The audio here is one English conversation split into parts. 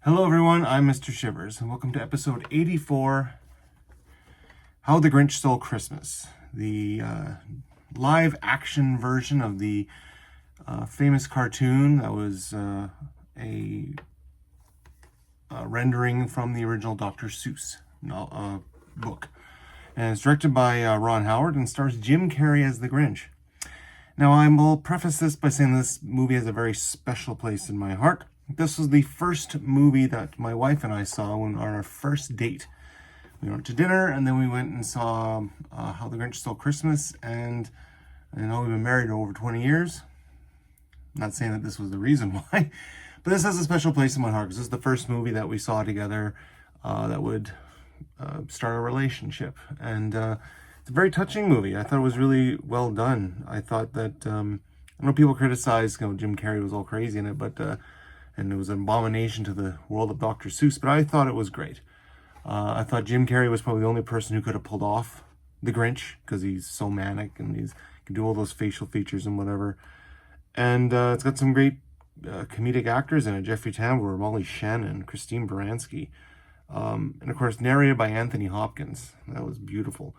Hello everyone, I'm Mr. Shivers, and welcome to episode 84, How the Grinch Stole Christmas, the live action version of the famous cartoon that was a rendering from the original Dr. Seuss book. And it's directed by Ron Howard and stars Jim Carrey as the Grinch. Now, I will preface this by saying this movie has a very special place in my heart. This was the first movie that my wife and I saw on our first date. We went to dinner, and then we went and saw How the Grinch Stole Christmas, and I know we've been married over 20 years. I'm not saying that this was the reason why, but this has a special place in my heart, because this is the first movie that we saw together that would start a relationship. And it's a very touching movie. I thought it was really well done. I thought that, I know people criticize, Jim Carrey was all crazy in it, but and it was an abomination to the world of Dr. Seuss, but I thought it was great. I thought Jim Carrey was probably the only person who could have pulled off the Grinch, because he's so manic and he can do all those facial features and whatever. And it's got some great comedic actors in it. Jeffrey Tambor, Molly Shannon, Christine Baranski. And of course, narrated by Anthony Hopkins. That was beautiful.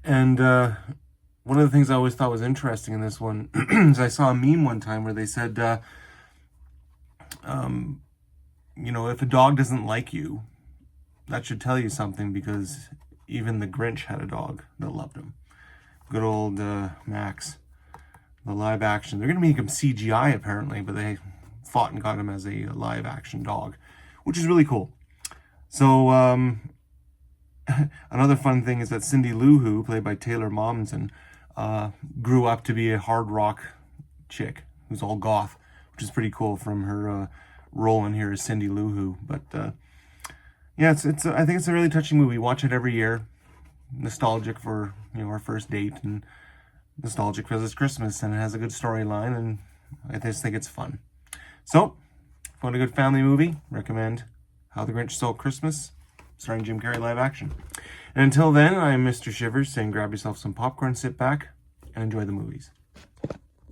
And one of the things I always thought was interesting in this one is I saw a meme one time where they said, if a dog doesn't like you, that should tell you something, because even the Grinch had a dog that loved him. Good old Max. The live action. They're going to make him CGI apparently, but they fought and got him as a live action dog, which is really cool. So, another fun thing is that Cindy Lou Who, played by Taylor Momsen, grew up to be a hard rock chick who's all goth, which is pretty cool from her role in here as Cindy Lou Who. But yeah, I think it's a really touching movie. Watch it every year. Nostalgic for our first date, and nostalgic because it's Christmas, and it has a good storyline, and I just think it's fun. So, if you want a good family movie, recommend How the Grinch Stole Christmas, starring Jim Carrey live action. And until then, I'm Mr. Shivers saying grab yourself some popcorn, sit back, and enjoy the movies.